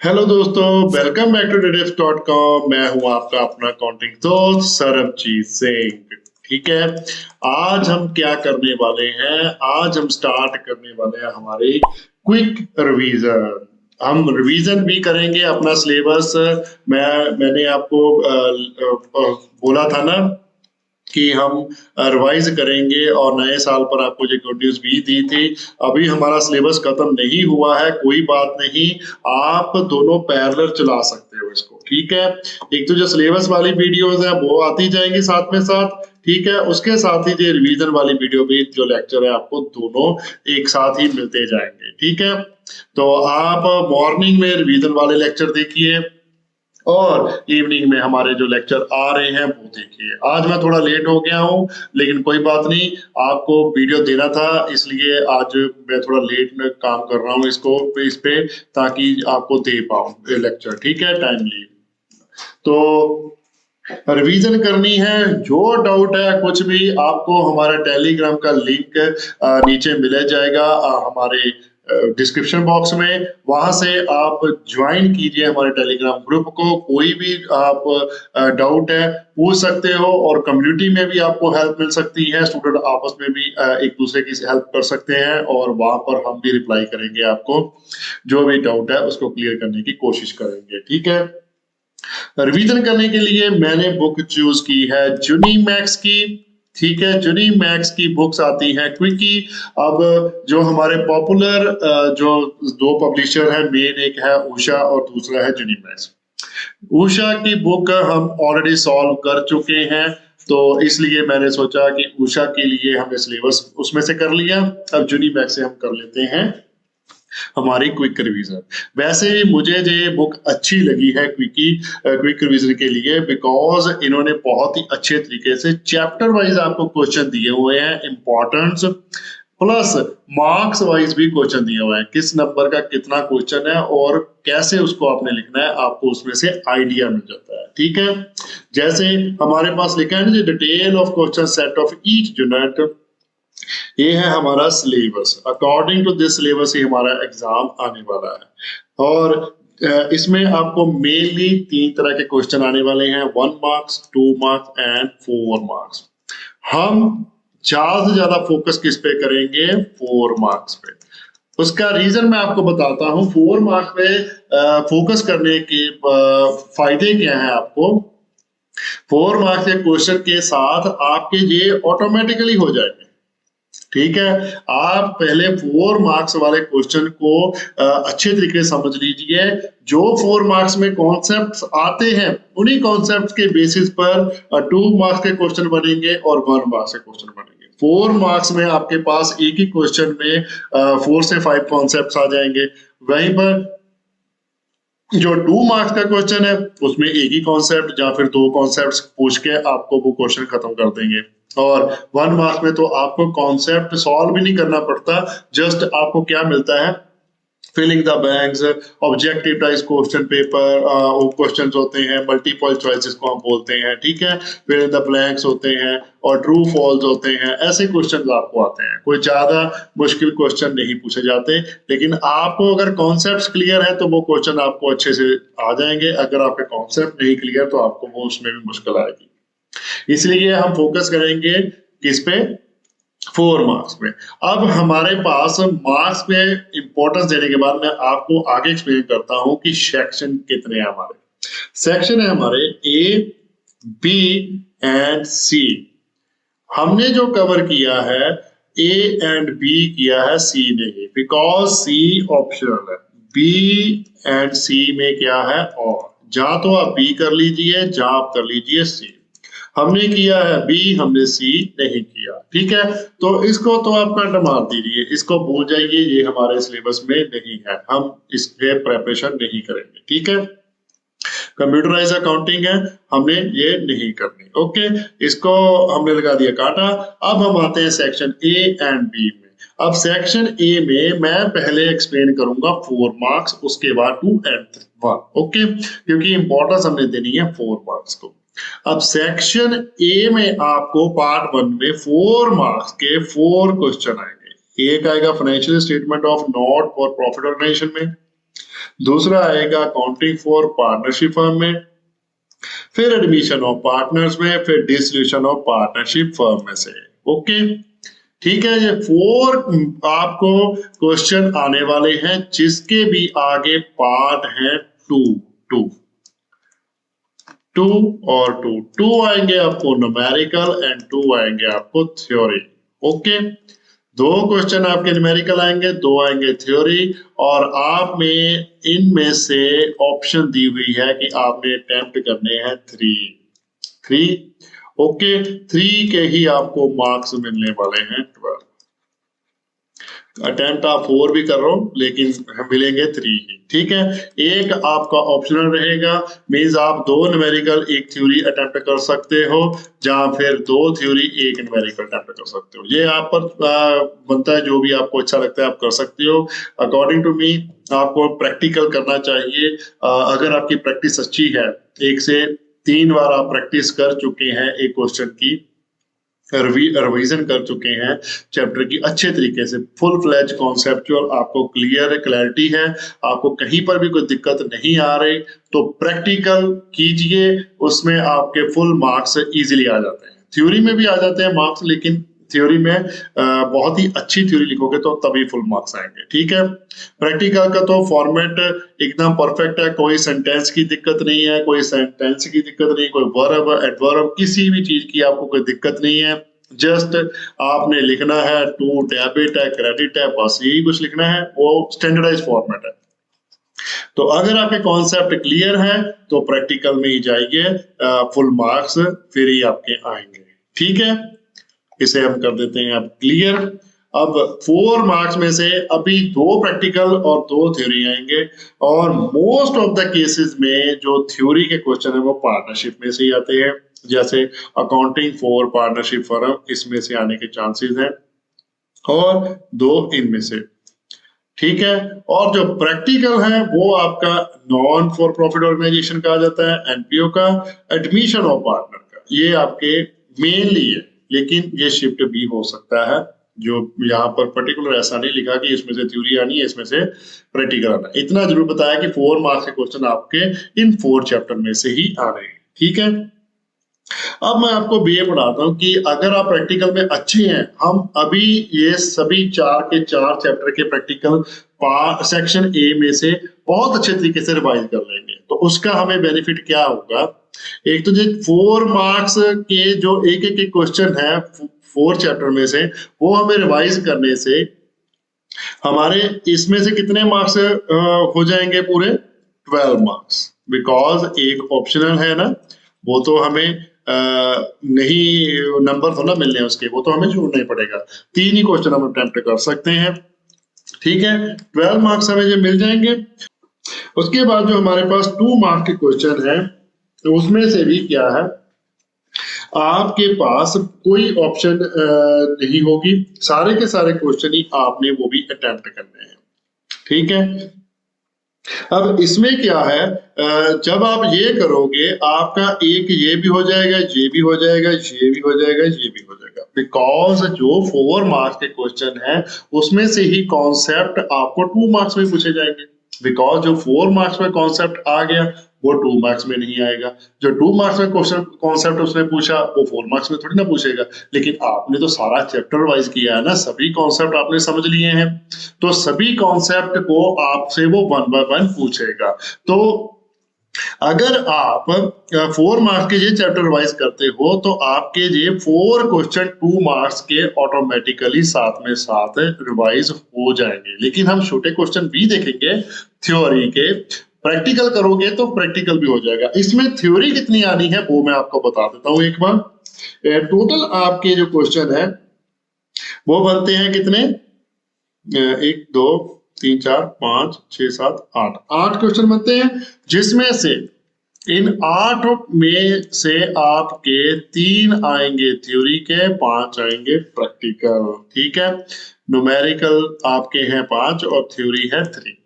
Hello दोस्तों, welcome back to diff.com। मैं हूं आपका अपना अकाउंटिंग दोस्त सरबजीत सिंह। ठीक है, आज हम क्या करने वाले हैं? आज हम स्टार्ट करने वाले हैं हमारे क्विक रिवीजन। हम रिवीजन भी करेंगे अपना सिलेबस। मैंने आपको बोला था ना कि हम रिवाइज करेंगे और नए साल पर आपको जो गुड न्यूज भी दी थी। अभी हमारा सिलेबस खत्म नहीं हुआ है, कोई बात नहीं, आप दोनों पैरेलल चला सकते हो इसको। ठीक है, एक तो जो सिलेबस वाली वीडियोस है वो आती जाएंगी साथ में साथ। ठीक है, उसके साथ ही जो रिवीजन वाली वीडियो भी जो लेक्चर है आपको दोनों एक साथ ही मिलते जाएंगे। ठीक है, तो आप मॉर्निंग में रिवीजन वाले लेक्चर देखिए और इवनिंग में हमारे जो लेक्चर आ रहे हैं वो देखिए। आज मैं थोड़ा लेट हो गया हूँ, लेकिन कोई बात नहीं, आपको वीडियो देना था इसलिए आज मैं थोड़ा लेट में काम कर रहा हूँ इसको इस पे, ताकि आपको दे पाऊँ लेक्चर। ठीक है, टाइमली। तो रिवीजन करनी है, जो डाउट है कुछ भी आपको हमारा टेलीग्राम का लिंक नीचे मिल जाएगा हमारे डिस्क्रिप्शन बॉक्स में। वहां से आप ज्वाइन कीजिए हमारे टेलीग्राम ग्रुप को। कोई भी आप डाउट है पूछ सकते हो और कम्युनिटी में भी आपको हेल्प मिल सकती है। स्टूडेंट आपस में भी एक दूसरे की हेल्प कर सकते हैं और वहां पर हम भी रिप्लाई करेंगे आपको। जो भी डाउट है उसको क्लियर करने की कोशिश करेंगे। ठीक है, रिवीजन करने के लिए मैंने बुक चूज की है जूनीमैक्स की। ठीक है, जूनीमैक्स की बुक्स आती हैं क्विकी। अब जो हमारे पॉपुलर जो दो पब्लिशर हैं, मेन एक है उषा और दूसरा है जूनीमैक्स। उषा की बुक हम ऑलरेडी सॉल्व कर चुके हैं, तो इसलिए मैंने सोचा कि उषा के लिए हमने सिलेबस उसमें से कर लिया। अब जूनीमैक्स से हम कर लेते हैं हमारी क्विक रिवीजन। वैसे भी मुझे ये बुक अच्छी लगी है क्विक रिवीजन के लिए, बिकॉज इन्होंने बहुत ही अच्छे तरीके से चैप्टर वाइज आपको क्वेश्चन दिए हुए हैं, इंपॉर्टेंस प्लस मार्क्स वाइज भी क्वेश्चन दिए हुए हैं, किस नंबर का कितना क्वेश्चन है और कैसे उसको आपने लिखना है, आपको उसमें से आइडिया मिल जाता है। ठीक है, जैसे हमारे पास लिखा है detail of question set of each unit. ये है हमारा syllabus. According to this syllabus ही हमारा एग्जाम आने वाला है और इसमें आपको मेनली 3 तरह के क्वेश्चन आने वाले हैं, 1 मार्क्स, 2 मार्क्स एंड 4 मार्क्स। हम ज्यादा से ज्यादा फोकस किस पे करेंगे? 4 मार्क्स पे। उसका रीजन मैं आपको बताता हूँ। 4 मार्क्स पे फोकस करने के फायदे क्या है आपको। 4 मार्क्स के क्वेश्चन के साथ आपके ये ऑटोमेटिकली हो जाएंगे। ठीक है, आप पहले 4 मार्क्स वाले क्वेश्चन को अच्छे तरीके से समझ लीजिए। जो 4 मार्क्स में कॉन्सेप्ट्स आते हैं उन्हीं कॉन्सेप्ट्स के बेसिस पर 2 मार्क्स के क्वेश्चन बनेंगे और 1 मार्क्स के क्वेश्चन बनेंगे। 4 मार्क्स में आपके पास एक ही क्वेश्चन में 4 से 5 कॉन्सेप्ट्स आ जाएंगे। वहीं पर जो 2 मार्क्स का क्वेश्चन है उसमें एक ही कॉन्सेप्ट या फिर 2 कॉन्सेप्ट्स पूछ के आपको वो क्वेश्चन खत्म कर देंगे। और 1 मार्क्स में तो आपको कॉन्सेप्ट सॉल्व भी नहीं करना पड़ता, जस्ट आपको क्या मिलता है, filling the banks, objective type question paper, वो क्वेश्चंस होते हैं, मल्टीपल चॉइस जिसको हम बोलते हैं। ठीक है, फिल इन द ब्लैंक्स होते हैं और ट्रू फॉल्स होते हैं। ऐसे क्वेश्चन आपको आते हैं, कोई ज्यादा मुश्किल क्वेश्चन नहीं पूछे जाते। लेकिन आपको अगर कॉन्सेप्ट क्लियर है तो वो क्वेश्चन आपको अच्छे से आ जाएंगे। अगर आपके कॉन्सेप्ट नहीं क्लियर तो आपको वो उसमें भी मुश्किल आएगी। इसलिए हम फोकस करेंगे किस पे? 4 मार्क्स में। अब हमारे पास मार्क्स पे इंपॉर्टेंस देने के बाद मैं आपको आगे एक्सप्लेन करता हूं कि सेक्शन कितने हैं हमारे। सेक्शन है हमारे ए, बी एंड सी। हमने जो कवर किया है ए एंड बी किया है, सी नहीं, बिकॉज सी ऑप्शनल है। बी एंड सी में क्या है? और जहां तो आप बी कर लीजिए, जहां आप कर लीजिए सी। हमने किया है बी, हमने सी नहीं किया। ठीक है, तो इसको तो आप कंट मार दीजिए, इसको भूल जाइए, ये हमारे सिलेबस में नहीं है, हम इसके प्रेपरेशन नहीं करेंगे। ठीक है, कंप्यूटराइज अकाउंटिंग है, हमने ये नहीं करनी। ओके, इसको हमने लगा दिया कांटा। अब हम आते हैं सेक्शन ए एंड बी में। अब सेक्शन ए में मैं पहले एक्सप्लेन करूंगा 4 मार्क्स, उसके बाद 2 एंड 1। ओके, क्योंकि इंपॉर्टेंस हमने देनी है 4 मार्क्स को। अब सेक्शन ए में आपको पार्ट 1 में 4 मार्क्स के 4 क्वेश्चन आएंगे। एक आएगा financial statement of not for profit organisation में, दूसरा आएगा अकाउंटिंग फॉर पार्टनरशिप फर्म में, फिर एडमिशन ऑफ पार्टनर्स में, फिर डिसोल्यूशन ऑफ पार्टनरशिप फर्म में से। ओके, ठीक है। ये 4 आपको क्वेश्चन आने वाले हैं जिसके भी आगे पार्ट है 2 2 2 और 2 आएंगे आपको न्यूमेरिकल एंड 2 आएंगे आपको थ्योरी। ओके, 2 क्वेश्चन आपके न्यूमेरिकल आएंगे, 2 आएंगे थ्योरी, और आप में इनमें से ऑप्शन दी हुई है कि आपने अटेम्प्ट करने हैं 3। ओके, 3 के ही आपको मार्क्स मिलने वाले हैं 12। अटेम्प्ट आप 4 भी कर रहे हो लेकिन मिलेंगे 3 ही। ठीक है, एक आपका ऑप्शनल रहेगा, मींस आप 2 न्यूमेरिकल 1 थ्योरी अटेम्प्ट कर सकते हो, जहां फिर 2 थ्योरी 1 न्यूमेरिकल अटेम्प्ट कर सकते हो। ये आप पर बनता है, जो भी आपको अच्छा लगता है आप कर सकते हो। अकॉर्डिंग टू मी आपको प्रैक्टिकल करना चाहिए। अगर आपकी प्रैक्टिस अच्छी है, 1 से 3 बार आप प्रैक्टिस कर चुके हैं एक क्वेश्चन की, रिवीजन कर चुके हैं चैप्टर की अच्छे तरीके से, फुल फ्लैज कॉन्सेप्चुअल आपको क्लैरिटी है, आपको कहीं पर भी कोई दिक्कत नहीं आ रही, तो प्रैक्टिकल कीजिए, उसमें आपके फुल मार्क्स इजीली आ जाते हैं। थ्योरी में भी आ जाते हैं मार्क्स, लेकिन थ्योरी में बहुत ही अच्छी थ्योरी लिखोगे तो तभी फुल मार्क्स आएंगे। ठीक है, प्रैक्टिकल का तो फॉर्मेट एकदम परफेक्ट है, कोई सेंटेंस की दिक्कत नहीं है, कोई सेंटेंस की दिक्कत नहीं, कोई वर्ब एडवर्ब किसी भी चीज की आपको कोई दिक्कत नहीं है। जस्ट आपने लिखना है टू डेबिट है, क्रेडिट है, बस यही कुछ लिखना है, वो स्टैंडर्डाइज फॉर्मेट है। तो अगर आपके कॉन्सेप्ट क्लियर है तो प्रैक्टिकल में ही जाइए, फुल मार्क्स फिर ही आपके आएंगे। ठीक है, इसे हम कर देते हैं अब क्लियर। अब 4 मार्क्स में से अभी 2 प्रैक्टिकल और 2 थ्योरी आएंगे, और मोस्ट ऑफ द केसेस में जो थ्योरी के क्वेश्चन है वो पार्टनरशिप में से ही आते हैं, जैसे अकाउंटिंग फॉर पार्टनरशिप फर्म, इसमें से आने के चांसेस हैं, और 2 इनमें से। ठीक है, और जो प्रैक्टिकल है वो आपका नॉन फॉर प्रॉफिट ऑर्गेनाइजेशन का आ जाता है, एनपीओ का, एडमिशन ऑफ पार्टनर का, ये आपके मेनली है, लेकिन ये शिफ्ट भी हो सकता है। जो यहाँ पर पर्टिकुलर ऐसा नहीं लिखा कि इसमें से थ्योरी आनी है, इसमें से प्रैक्टिकल आना है। इतना जरूर बताया कि 4 मार्क्स के क्वेश्चन आपके इन 4 चैप्टर में से ही आ रहे हैं। ठीक है, अब मैं आपको बीए पढ़ाता हूँ कि अगर आप प्रैक्टिकल में अच्छे हैं, हम अभी ये सभी 4 के 4 चैप्टर के प्रैक्टिकल सेक्शन ए में से बहुत अच्छे तरीके से रिवाइज कर लेंगे, तो उसका हमें बेनिफिट क्या होगा। एक तो जो 4 मार्क्स के जो एक एक क्वेश्चन है 4 चैप्टर में से, वो हमें रिवाइज करने से हमारे इसमें से कितने मार्क्स हो जाएंगे, पूरे 12 मार्क्स, बिकॉज एक ऑप्शनल है ना, वो तो हमें नहीं, नंबर तो ना मिलने हैं उसके, वो तो हमें छोड़ना ही पड़ेगा। 3 ही क्वेश्चन हम अटेम्प्ट कर सकते हैं। ठीक है, 12 मार्क्स हमें जो मिल जाएंगे। उसके बाद जो हमारे पास 2 मार्क्स के क्वेश्चन है, तो उसमें से भी क्या है, आपके पास कोई ऑप्शन नहीं होगी, सारे के सारे क्वेश्चन ही आपने वो भी अटेम्प्ट करने हैं। ठीक है, अब इसमें क्या है, जब आप ये करोगे आपका एक ये भी हो जाएगा, ये भी हो जाएगा, ये भी हो जाएगा, ये भी हो जाएगा, बिकॉज जो 4 मार्क्स के क्वेश्चन है उसमें से ही कॉन्सेप्ट आपको 2 मार्क्स में पूछे जाएंगे, बिकॉज जो 4 मार्क्स में कॉन्सेप्ट आ गया वो 2 मार्क्स में नहीं आएगा। जो 2 मार्क्स में क्वेश्चन कॉन्सेप्ट उसने पूछा वो 4 मार्क्स में थोड़ी ना पूछेगा, लेकिन आपने तो सारा चैप्टर वाइज किया है ना, सभी कॉन्सेप्ट आपने समझ लिए हैं, तो सभी कॉन्सेप्ट को आपसे वो 1 बाय 1 पूछेगा। तो अगर आप 4 मार्क्स के ये चैप्टर वाइज करते हो तो आपके ये 4 क्वेश्चन 2 मार्क्स के ऑटोमेटिकली साथ में साथ रिवाइज हो जाएंगे। लेकिन हम छोटे क्वेश्चन भी देखेंगे थ्योरी के, प्रैक्टिकल करोगे तो प्रैक्टिकल भी हो जाएगा। इसमें थ्योरी कितनी आनी है वो मैं आपको बता देता हूं एक बार। टोटल आपके जो क्वेश्चन है वो बनते हैं कितने, 1 2 3 4 5 6 7 8 क्वेश्चन बनते हैं, जिसमें से इन 8 में से आपके 3 आएंगे थ्योरी के, 5 आएंगे प्रैक्टिकल। ठीक है, न्यूमेरिकल आपके हैं 5 और थ्योरी है 3।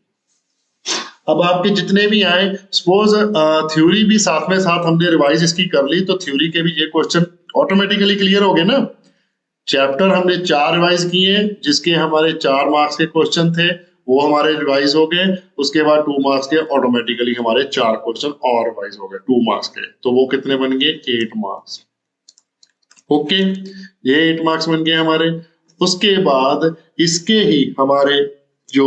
अब आपके जितने भी आए, सपोज थ्योरी भी साथ में साथ हमने रिवाइज इसकी कर ली, तो थ्योरी के भी ये क्वेश्चन ऑटोमेटिकली क्लियर हो गए ना। चैप्टर हमने 4 रिवाइज किए जिसके हमारे 4 मार्क्स के क्वेश्चन थे, वो हमारे रिवाइज हो गए। उसके बाद 2 मार्क्स के ऑटोमेटिकली हमारे 4 क्वेश्चन और रिवाइज हो गए 2 मार्क्स के, तो वो कितने बन गए 8 मार्क्स। ओके, ये 8 मार्क्स बन गए हमारे। उसके बाद इसके ही हमारे जो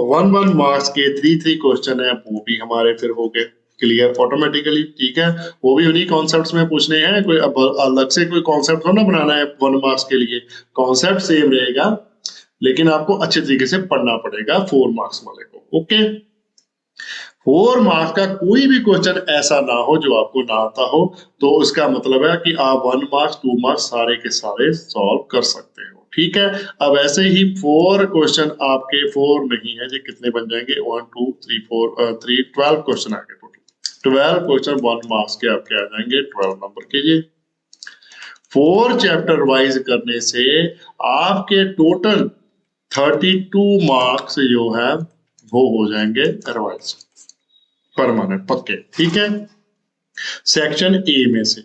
1 मार्क्स के 3 क्वेश्चन है वो भी हमारे फिर हो गए क्लियर ऑटोमेटिकली। ठीक है, वो भी उन्हीं कॉन्सेप्ट्स में पूछने हैं, कोई अब अलग से कोई कॉन्सेप्ट थोड़ा ना बनाना है 1 मार्क्स के लिए, कॉन्सेप्ट सेम रहेगा लेकिन आपको अच्छे तरीके से पढ़ना पड़ेगा 4 मार्क्स वाले को। ओके, 4 मार्क्स का कोई भी क्वेश्चन ऐसा ना हो जो आपको ना आता हो, तो उसका मतलब है कि आप 1 मार्क्स 2 मार्क्स सारे के सारे सॉल्व कर सकते हो। ठीक है, अब ऐसे ही 4 क्वेश्चन आपके 4 नहीं है, ये कितने बन जाएंगे 1 2 3 4 3 12 क्वेश्चन आ गए टोटल। 12 क्वेश्चन 1 मार्क्स के आपके आ जाएंगे 12 नंबर के। ये 4 चैप्टर वाइज करने से आपके टोटल 32 मार्क्स जो है वो हो जाएंगे रिवाइज परमानेंट पक्के। ठीक है, सेक्शन ए में से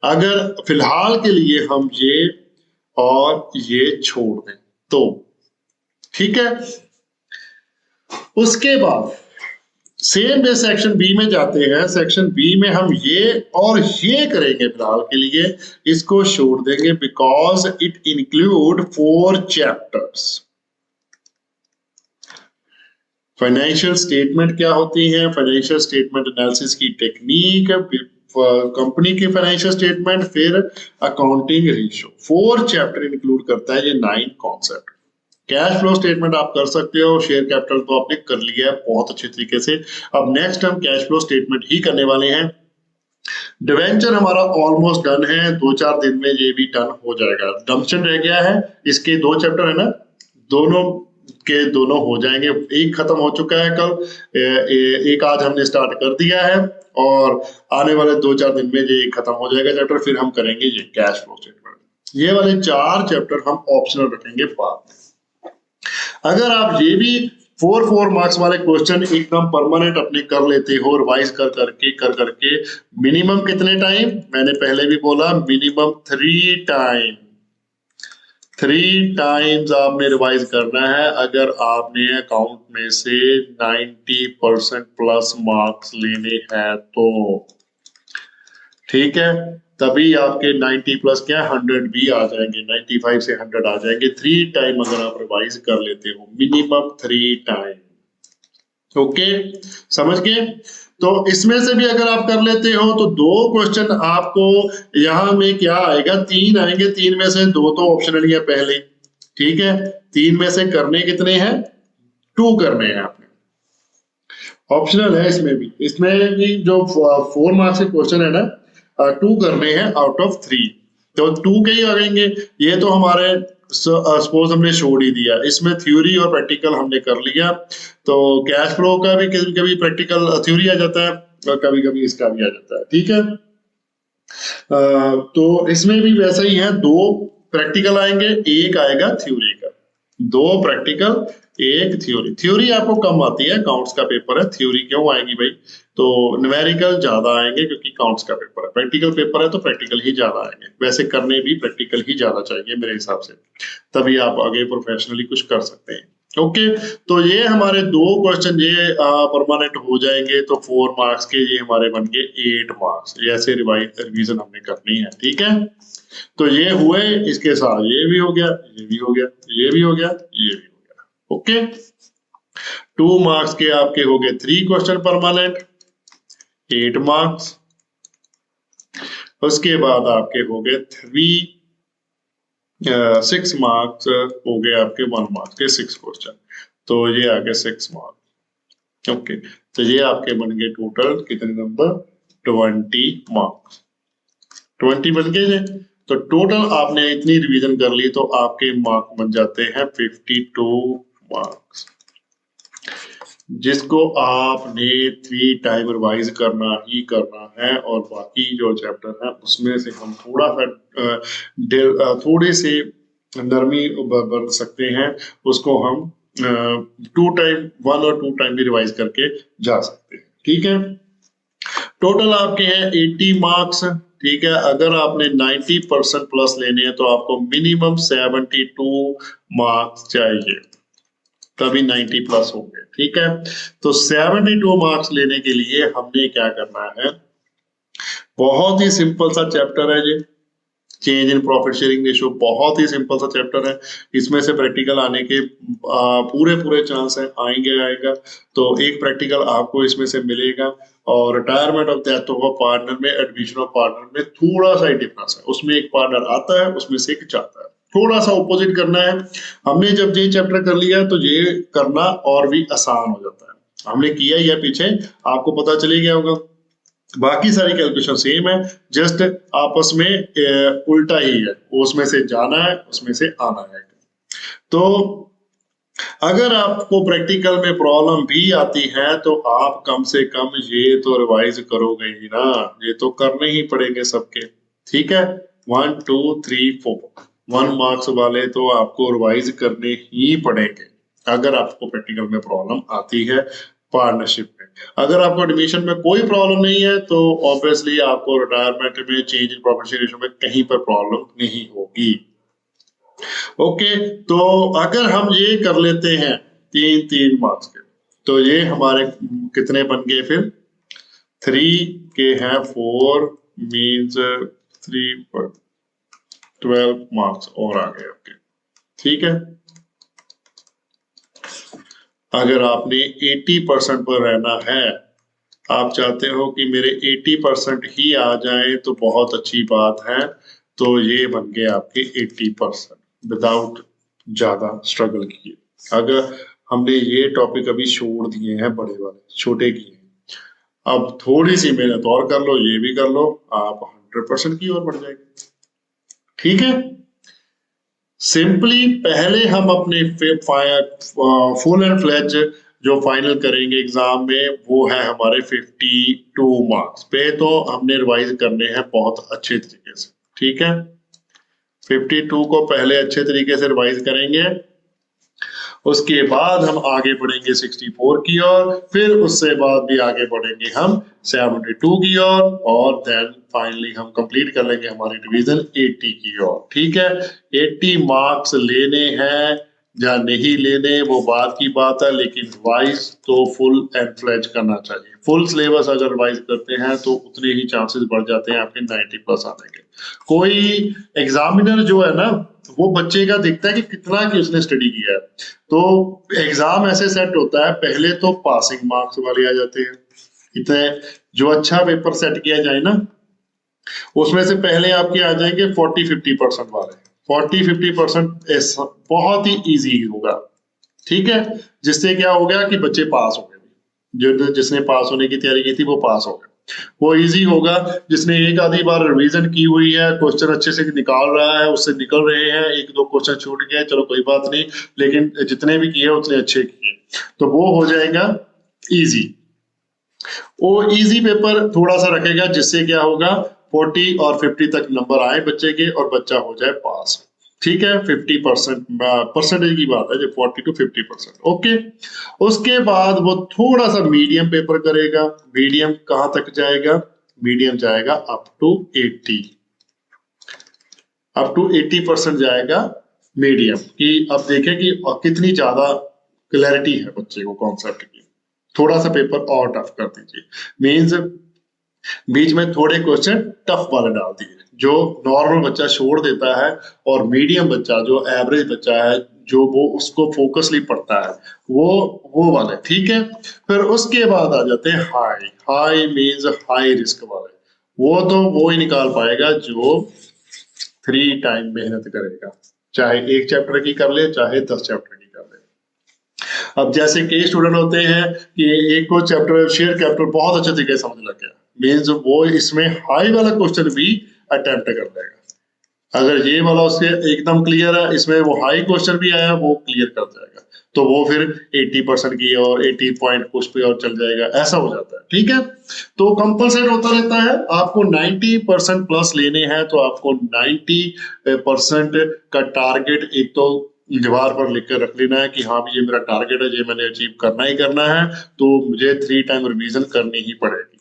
अगर फिलहाल के लिए हम ये और ये छोड़ दें तो ठीक है, उसके बाद सेम वे सेक्शन बी में जाते हैं। सेक्शन बी में हम ये और ये करेंगे फिलहाल के लिए, इसको छोड़ देंगे because it include 4 chapters. Financial statement क्या होती है, फाइनेंशियल स्टेटमेंट एनालिसिस की टेक्निक, कंपनी की फाइनेंशियल स्टेटमेंट, फिर अकाउंटिंग रेशियो, 4 चैप्टर इंक्लूड करता है ये 9 कॉन्सेप्ट। कैश फ्लो स्टेटमेंट आप कर सकते हो, शेयर कैपिटल तो आपने कर लिया है बहुत अच्छे तरीके से। अब नेक्स्ट हम कैश फ्लो स्टेटमेंट ही करने वाले हैं। डिवेंचर हमारा ऑलमोस्ट डन है, 2-4 दिन में ये भी डन हो जाएगा। डम्पशन रह गया है, इसके 2 चैप्टर है ना, दोनों के दोनों हो जाएंगे। एक खत्म हो चुका है कल, एक आज हमने स्टार्ट कर दिया है और आने वाले 2-4 दिन में ये खत्म हो जाएगा चैप्टर, फिर हम करेंगे ये कैश फ्लो स्टेटमेंट। ये वाले 4 चैप्टर हम ऑप्शनल रखेंगे बाद में। अगर आप ये भी 4 मार्क्स वाले क्वेश्चन एकदम परमानेंट अपने कर लेते हो रिवाइज कर करके मिनिमम कितने टाइम, मैंने पहले भी बोला मिनिमम 3 टाइम्स आपने रिवाइज करना है अगर आपने अकाउंट में से 90% प्लस मार्क्स लेने हैं तो। ठीक है, तभी आपके 90 प्लस क्या 100 भी आ जाएंगे, 95 से 100 आ जाएंगे 3 टाइम अगर आप रिवाइज कर लेते हो, मिनिमम 3 टाइम। ओके, समझ गए। तो इसमें से भी अगर आप कर लेते हो तो 2 क्वेश्चन आपको यहां में क्या आएगा 3 आएंगे, 3 में से 2 तो ऑप्शनल ही है पहले। ठीक है, 3 में से करने कितने हैं 2 करने हैं आपने, ऑप्शनल है इसमें भी जो 4 मार्क्स के क्वेश्चन है ना 2 करने हैं आउट ऑफ 3, तो 2 के ही आएंगे। ये तो हमारे सपोज हमने छोड़ ही दिया, इसमें थ्योरी और प्रैक्टिकल हमने कर लिया, तो कैश फ्लो का भी कभी कभी प्रैक्टिकल थ्योरी आ जाता है और कभी कभी इसका भी आ जाता है। ठीक है, तो इसमें भी वैसा ही है, 2 प्रैक्टिकल आएंगे, 1 आएगा थ्योरी का। 2 प्रैक्टिकल 1 थ्योरी। थ्योरी आपको कम आती है, अकाउंट्स का पेपर है, थ्योरी क्यों आएगी भाई, तो न्यूमेरिकल ज्यादा आएंगे क्योंकि अकाउंट्स का पेपर है। प्रैक्टिकल पेपर है तो प्रैक्टिकल ही ज्यादा आएंगे, वैसे करने भी प्रैक्टिकल ही ज्यादा चाहिए मेरे हिसाब से, तभी आप आगे प्रोफेशनली कुछ कर सकते हैं। ओके, तो ये हमारे 2 क्वेश्चन ये परमानेंट हो जाएंगे, तो 4 मार्क्स के ये हमारे बन गए 8 मार्क्स। ऐसे रिवीजन हमने करनी है। ठीक है, तो ये हुए, इसके साथ ये भी हो गया, ये भी हो गया, ये भी हो गया, ये भी हो गया। ओके, 2 मार्क्स के आपके हो गए 3 क्वेश्चन परमानेंट 8 मार्क्स। उसके बाद आपके हो गए 6 मार्क्स हो गए आपके 1 मार्क्स के 6 क्वेश्चन, तो ये आ गए 6 मार्क्स। ओके, तो ये आपके बन गए टोटल कितने नंबर 20 मार्क्स, 20 बन गए। तो टोटल आपने इतनी रिवीजन कर ली तो आपके मार्क बन जाते हैं 52 मार्क्स, जिसको आपने 3 टाइम रिवाइज करना ही करना है। और बाकी जो चैप्टर है उसमें से हम थोड़ा सा थोड़े से नरमी बर सकते हैं, उसको हम 1 और 2 टाइम भी रिवाइज करके जा सकते हैं। ठीक है, टोटल आपके हैं 80 मार्क्स। ठीक है, अगर आपने 90% प्लस लेने हैं तो आपको मिनिमम 72 मार्क्स चाहिए। तभी 90 प्लस होंगे। ठीक है, तो 72 मार्क्स लेने के लिए हमने क्या करना है, बहुत ही सिंपल सा चैप्टर है ये, change in profit sharing ratio, बहुत ही सिंपल सा चैप्टर है। इसमें से प्रैक्टिकल आने के पूरे पूरे चांस है, आएगा। तो एक प्रैक्टिकल आपको इसमें से मिलेगा, और retirement of death of partner में, एडमिशन ऑफ पार्टनर में थोड़ा सा ही डिफरेंस है। उसमें एक पार्टनर आता है, उसमें से एक जाता है, थोड़ा सा ऑपोजिट करना है। हमने जब ये चैप्टर कर लिया तो ये करना और भी आसान हो जाता है। हमने किया ही है पीछे, आपको पता चले गया होगा। बाकी सारी कैलकुलेशन सेम है, जस्ट आपस में उल्टा ही है, उसमें से जाना है, उसमें से आना है। तो अगर आपको प्रैक्टिकल में प्रॉब्लम भी आती है तो आप कम से कम ये तो रिवाइज करोगे ही ना, ये तो करने ही पड़ेंगे सबके। ठीक है, 1 2 3 4 1 मार्क्स वाले तो आपको रिवाइज करने ही पड़ेंगे अगर आपको प्रैक्टिकल में प्रॉब्लम आती है पार्टनरशिप में। अगर आपको एडमिशन में कोई प्रॉब्लम नहीं है तो ऑब्वियसली आपको रिटायरमेंट में, change in profit sharing ratio में कहीं पर प्रॉब्लम नहीं होगी। ओके, तो अगर हम ये कर लेते हैं 3 मार्क्स के, तो ये हमारे कितने बन गए फिर, 3 के हैं 4 मीन्स 3 पर 12 मार्क्स और आ गए आपके। ठीक है, अगर आपने 80% पर रहना है, आप चाहते हो कि मेरे 80% ही आ जाए तो बहुत अच्छी बात है, तो ये बन गए आपके 80% विदाउट ज्यादा स्ट्रगल किए। अगर हमने ये टॉपिक अभी छोड़ दिए हैं, बड़े वाले छोटे किए हैं, अब थोड़ी सी मेहनत और कर लो, ये भी कर लो, आप 100% की ओर बढ़ जाएंगे। ठीक है, सिंपली पहले हम अपने फुल एंड फ्लेज जो फाइनल करेंगे एग्जाम में, वो है हमारे 52 मार्क्स पे, तो हमने रिवाइज करने हैं बहुत अच्छे तरीके से। ठीक है, 52 को पहले अच्छे तरीके से रिवाइज करेंगे, उसके बाद हम आगे बढ़ेंगे 64 की ओर, फिर उससे बाद भी आगे बढ़ेंगे हम 72 की ओर, और देन फाइनली हम कंप्लीट कर लेंगे हमारी डिवीजन 80 की ओर। ठीक है, 80 मार्क्स लेने हैं या नहीं लेने वो बात की बात है, लेकिन रिवाइज तो फुल एंड फ्लेज करना चाहिए। फुल सिलेबस अगर रिवाइज करते हैं तो उतने ही चांसेस बढ़ जाते हैं आपके 90 प्लस आने के। कोई एग्जामिनर जो है ना, वो बच्चे का देखता है कि कितना कि उसने स्टडी किया है, तो एग्जाम ऐसे सेट होता है, पहले तो पासिंग मार्क्स वाले आ जाते हैं, इतने जो अच्छा पेपर सेट किया जाए ना, उसमें से पहले आपके आ जाएंगे 40-50% वाले। 40-50% बहुत ही इजी होगा। ठीक है, जिससे क्या हो गया कि बच्चे पास हो गए, जो जिसने पास होने की तैयारी की थी वो पास हो गए, वो इजी होगा। जिसने एक आधी बार रिवीजन की हुई है, क्वेश्चन अच्छे से निकाल रहा है, उससे निकल रहे हैं, 1-2 क्वेश्चन छूट गए, चलो कोई बात नहीं, लेकिन जितने भी किए उतने अच्छे किए, तो वो हो जाएगा इजी। वो इजी पेपर थोड़ा सा रखेगा, जिससे क्या होगा 40 और 50 तक नंबर आए बच्चे के और बच्चा हो जाए पास। ठीक है, 50% परसेंटेज की बात है, जो 40 to 50%। ओके, उसके बाद वो थोड़ा सा मीडियम पेपर करेगा। मीडियम कहां तक जाएगा, मीडियम जाएगा अप टू 80% जाएगा मीडियम की। अब देखें कि कितनी ज्यादा क्लैरिटी है बच्चे को कॉन्सेप्ट की, थोड़ा सा पेपर और टफ कर दीजिए, मीन्स बीच में थोड़े क्वेश्चन टफ वाले डाल दिए, जो नॉर्मल बच्चा छोड़ देता है, और मीडियम बच्चा जो एवरेज बच्चा है, जो वो उसको फोकसली पढ़ता है, वो वाले। ठीक है, फिर उसके बाद आ जाते हैं high. High means high risk वाले, वो तो वो ही निकाल पाएगा जो 3 टाइम मेहनत करेगा, चाहे एक चैप्टर की कर ले, चाहे 10 चैप्टर की कर ले। अब जैसे कई स्टूडेंट होते हैं कि एक को चैप्टर शेयर कैपिटल बहुत अच्छे तरीके से समझ लग गया, मीन्स वो इसमें हाई वाला क्वेश्चन भी अटेम्प्ट कर लेगा। अगर ये वाला उसके एकदम क्लियर है, इसमें वो हाई क्वेश्चन भी आया, वो क्लियर कर जाएगा, तो वो फिर 80% की और 80 पॉइंट कुछ पे और चल जाएगा, ऐसा हो जाता है। ठीक है, तो कंपलसेट होता रहता है। आपको 90% प्लस लेने हैं तो आपको 90% का टारगेट एक तो दीवार पर लिख कर रख लेना है कि हाँ भी ये मेरा टारगेट है, ये मैंने अचीव करना ही करना है, तो मुझे 3 टाइम रिवीजन करनी ही पड़ेगी।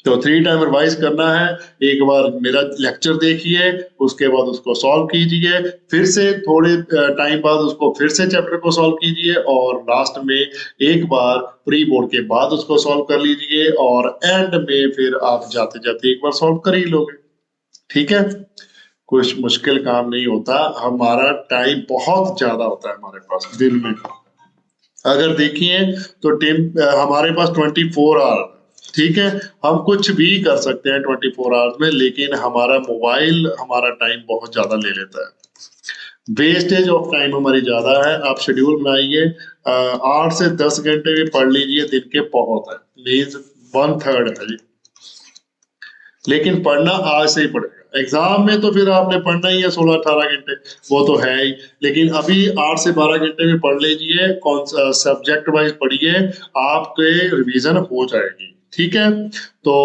तो 3 टाइम रिवाइज करना है। एक बार मेरा लेक्चर देखिए, उसके बाद उसको सॉल्व कीजिए, फिर से थोड़े टाइम बाद उसको फिर से चैप्टर को सॉल्व कीजिए और लास्ट में एक बार प्री बोर्ड के बाद उसको सॉल्व कर लीजिए और एंड में फिर आप जाते जाते एक बार सॉल्व कर ही लोगे। ठीक है, कुछ मुश्किल काम नहीं होता। हमारा टाइम बहुत ज्यादा होता है हमारे पास दिन में। अगर देखिए तो हमारे पास 24 आवर, ठीक है, हम कुछ भी कर सकते हैं 24 आवर्स में, लेकिन हमारा मोबाइल हमारा टाइम बहुत ज्यादा ले लेता है। वेस्टेज ऑफ टाइम हमारी ज्यादा है। आप शेड्यूल बनाइए, 8 से 10 घंटे भी पढ़ लीजिए दिन के, बहुत है, मीन्स 1/3 है जी। लेकिन पढ़ना आज से ही पड़ेगा। एग्जाम में तो फिर आपने पढ़ना ही है 16-18 घंटे, वो तो है ही, लेकिन अभी 8 से 12 घंटे में पढ़ लीजिए, कौन सा सब्जेक्ट वाइज पढ़िए, आपके रिवीजन हो जाएगी। ठीक है, तो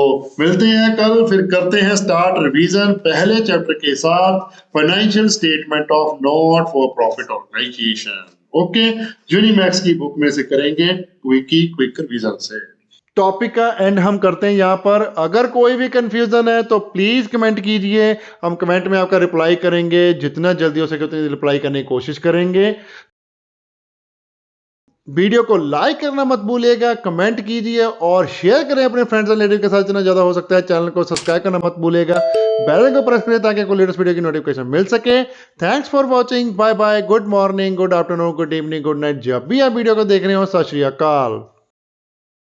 मिलते हैं कल, फिर करते हैं स्टार्ट रिवीजन पहले चैप्टर के साथ, financial statement of not for profit organisation. Okay, Unimax की बुक में से करेंगे क्विक रिवीजन से। टॉपिक का एंड हम करते हैं यहाँ पर। अगर कोई भी कंफ्यूजन है तो प्लीज कमेंट कीजिए, हम कमेंट में आपका रिप्लाई करेंगे, जितना जल्दी हो सके उतनी रिप्लाई करने की कोशिश करेंगे। वीडियो को लाइक करना मत भूलिएगा, कमेंट कीजिए और शेयर करें अपने फ्रेंड्स और रिलेटिव के साथ जितना ज्यादा हो सकता है। चैनल को सब्सक्राइब करना मत भूलिएगा, बेल आइकन को प्रेस करें ताकि कोई लेटेस्ट वीडियो की नोटिफिकेशन मिल सके। Thanks for watching, bye bye, good morning, good afternoon, good evening, good night, जब भी आप वीडियो को देख रहे हो। सत श्री अकाल।